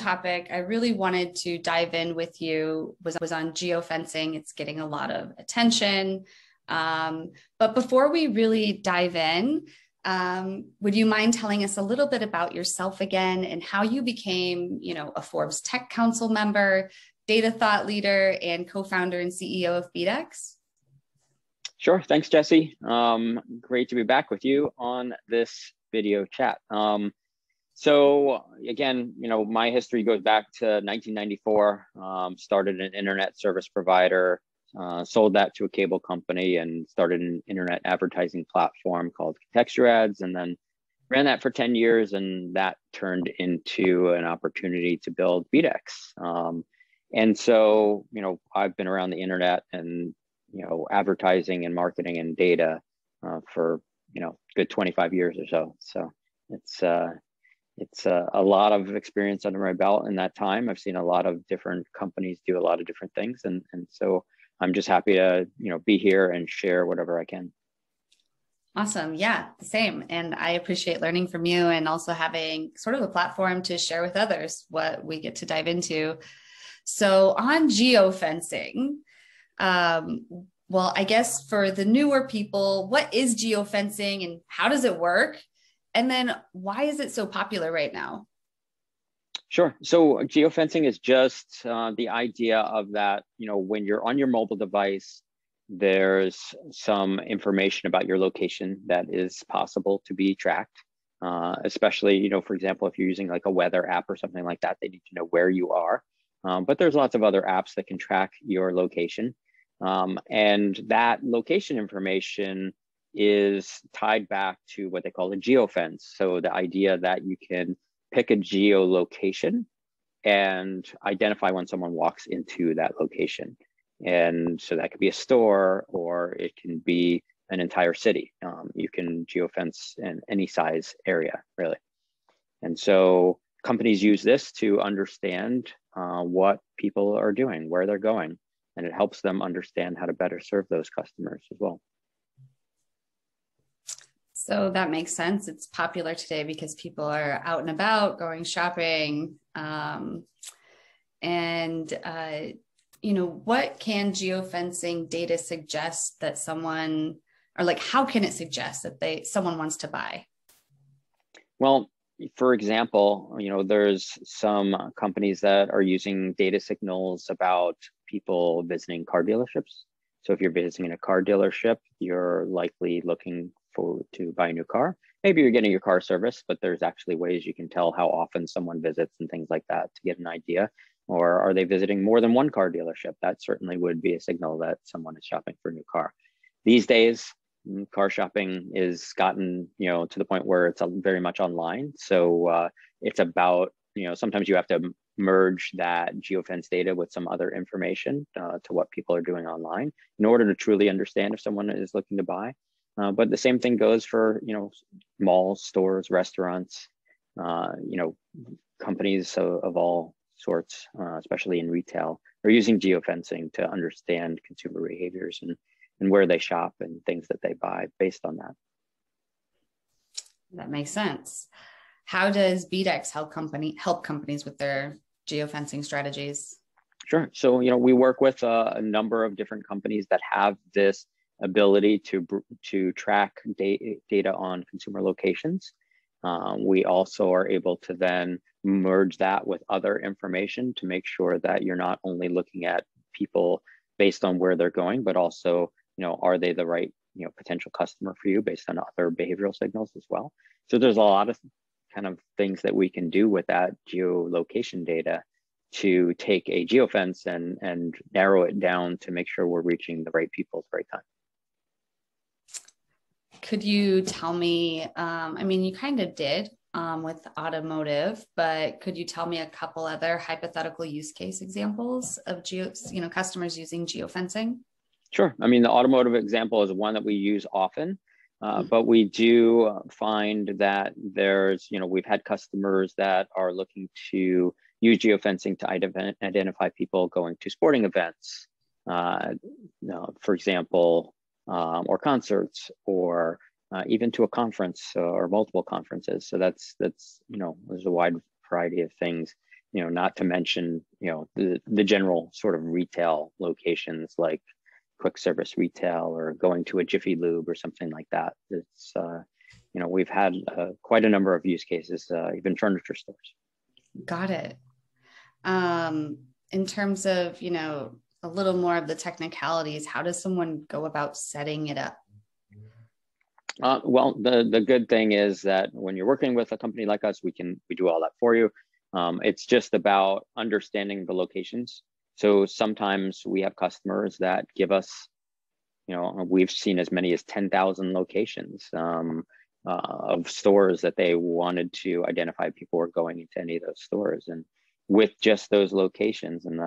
topic I really wanted to dive in with you was on geofencing. It's getting a lot of attention. But before we really dive in, would you mind telling us a little bit about yourself again and how you became, a Forbes Tech Council member, data thought leader, and co-founder and CEO of BDEX? Sure. Thanks, Jessie. Great to be back with you on this video chat. So again, my history goes back to 1994. Started an internet service provider, sold that to a cable company, and started an internet advertising platform called Contexture Ads, and then ran that for 10 years, and that turned into an opportunity to build BDEX. And so, I've been around the internet and advertising and marketing and data for good 25 years or so. So it's a lot of experience under my belt in that time. I've seen a lot of different companies do a lot of different things, and so I'm just happy to be here and share whatever I can. Awesome. Yeah, the same. And I appreciate learning from you and also having sort of a platform to share with others what we get to dive into. So on geofencing, well, I guess for the newer people, what is geofencing and how does it work? And then why is it so popular right now? Sure. So geofencing is just the idea of that, when you're on your mobile device, there's some information about your location that is possible to be tracked, especially, for example, if you're using like a weather app or something like that, they need to know where you are. But there's lots of other apps that can track your location. And that location information is tied back to what they call a geofence. So the idea that you can pick a geolocation and identify when someone walks into that location. And so that could be a store, or it can be an entire city. You can geofence in any size area, really. And so companies use this to understand what people are doing, where they're going, and it helps them understand how to better serve those customers as well. So that makes sense. It's popular today because people are out and about, going shopping. What can geofencing data suggest that someone, or like, how can it suggest that someone wants to buy? Well, for example, there's some companies that are using data signals about people visiting car dealerships. So if you're visiting a car dealership, you're likely looking to buy a new car. Maybe you're getting your car serviced, but there's actually ways you can tell how often someone visits and things like that to get an idea. Or are they visiting more than one car dealership? That certainly would be a signal that someone is shopping for a new car. These days, car shopping is gotten, to the point where it's very much online. So it's about, sometimes you have to merge that geofence data with some other information to what people are doing online in order to truly understand if someone is looking to buy. But the same thing goes for, malls, stores, restaurants, companies of all sorts, especially in retail, are using geofencing to understand consumer behaviors and where they shop and things that they buy based on that. That makes sense. How does BDEX help companies with their geofencing strategies? Sure. So, we work with a number of different companies that have this ability to track data on consumer locations. We also are able to then merge that with other information to make sure that you're not only looking at people based on where they're going, but also, are they the right, potential customer for you based on other behavioral signals as well. So there's a lot of kind of things that we can do with that geolocation data to take a geofence and narrow it down to make sure we're reaching the right people at the right time. Could you tell me, you kind of did with automotive, but could you tell me a couple other hypothetical use case examples of customers using geofencing? Sure. The automotive example is one that we use often, but we do find that we've had customers that are looking to use geofencing to identify people going to sporting events, for example, or concerts, or even to a conference or multiple conferences. So that's there's a wide variety of things. not to mention, the general sort of retail locations like quick service retail or going to a Jiffy Lube or something like that. It's, we've had quite a number of use cases, even furniture stores. Got it. In terms of, a little more of the technicalities, how does someone go about setting it up? Well, the good thing is that when you're working with a company like us, we do all that for you. It's just about understanding the locations. So sometimes we have customers that give us, we've seen as many as 10,000 locations of stores that they wanted to identify people were going into any of those stores. And with just those locations and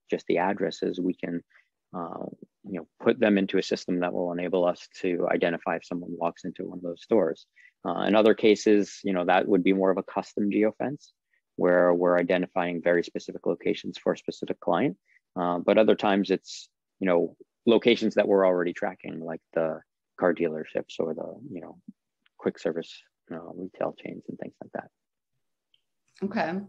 just the addresses, we can put them into a system that will enable us to identify if someone walks into one of those stores. In other cases, that would be more of a custom geofence where we're identifying very specific locations for a specific client. But other times it's, locations that we're already tracking, like the car dealerships or the, quick service retail chains and things like that. Okay.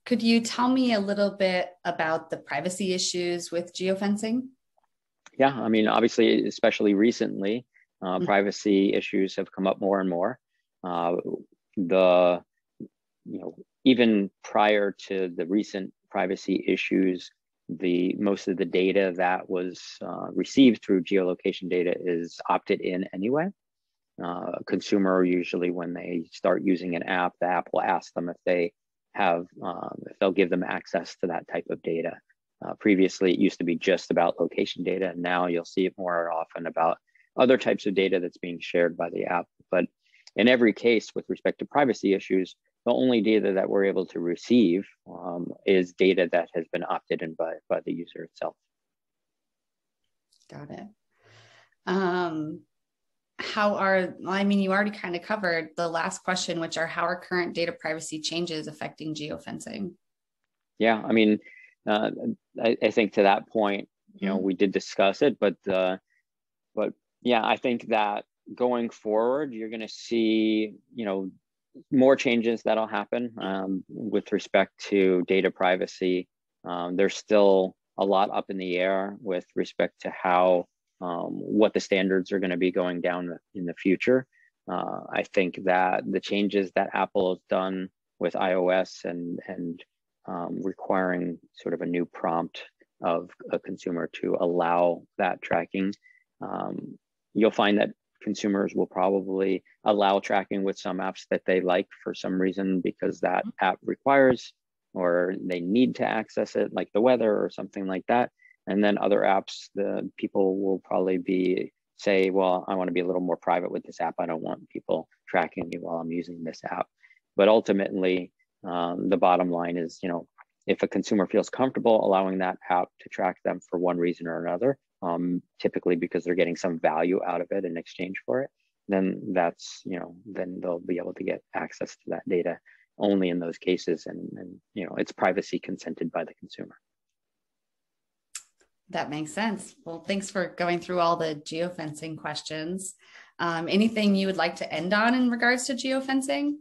Could you tell me a little bit about the privacy issues with geofencing? Yeah, I mean, obviously, especially recently, privacy issues have come up more and more. Even prior to the recent privacy issues, most of the data that was received through geolocation data is opted in anyway. Consumer, usually when they start using an app, the app will ask them if they'll give them access to that type of data. Previously, it used to be just about location data. And now you'll see it more often about other types of data that's being shared by the app. But in every case, with respect to privacy issues, the only data that we're able to receive is data that has been opted in by the user itself. Got it. You already kind of covered the last question, which are how are current data privacy changes affecting geofencing? Yeah, I mean, I think to that point, we did discuss it, but yeah, I think that going forward, you're going to see, more changes that'll happen with respect to data privacy. There's still a lot up in the air with respect to how what the standards are going to be going down in the future. I think that the changes that Apple has done with iOS and requiring sort of a new prompt of a consumer to allow that tracking, you'll find that consumers will probably allow tracking with some apps that they like for some reason because that app requires or they need to access it, like the weather or something like that. And then other apps, the people will probably say, well, I want to be a little more private with this app. I don't want people tracking me while I'm using this app. But ultimately, the bottom line is, if a consumer feels comfortable allowing that app to track them for one reason or another, typically because they're getting some value out of it in exchange for it, then then they'll be able to get access to that data only in those cases. And it's privacy consented by the consumer. That makes sense. Well, thanks for going through all the geofencing questions. Anything you would like to end on in regards to geofencing?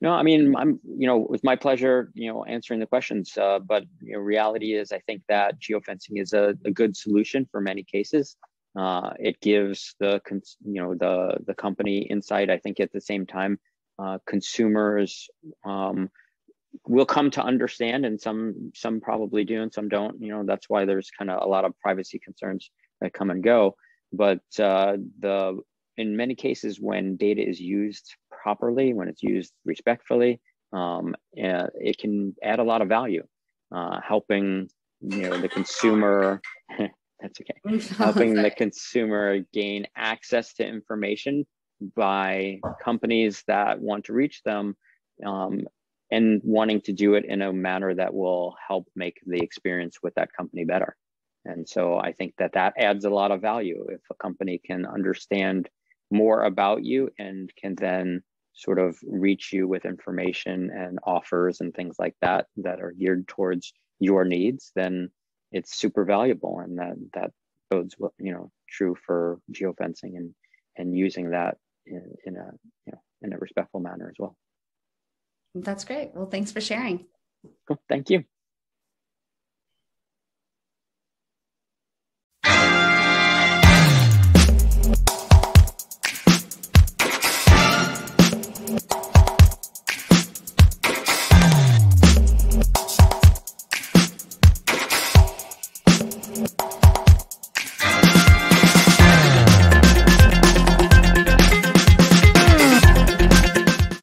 No, I mean, it was my pleasure, answering the questions. But reality is, I think that geofencing is a good solution for many cases. It gives the company insight. I think at the same time, consumers will come to understand, and some probably do and some don't. That's why there's kind of a lot of privacy concerns that come and go. But in many cases, when data is used properly, when it's used respectfully, it can add a lot of value, helping the consumer. That's okay. Helping the consumer gain access to information by companies that want to reach them, and wanting to do it in a manner that will help make the experience with that company better. And so I think that adds a lot of value if a company can understand more about you and can then sort of reach you with information and offers and things like that are geared towards your needs, then it's super valuable. And that bodes true for geofencing and using that in a respectful manner as well. That's great. Well, thanks for sharing. Cool. Thank you.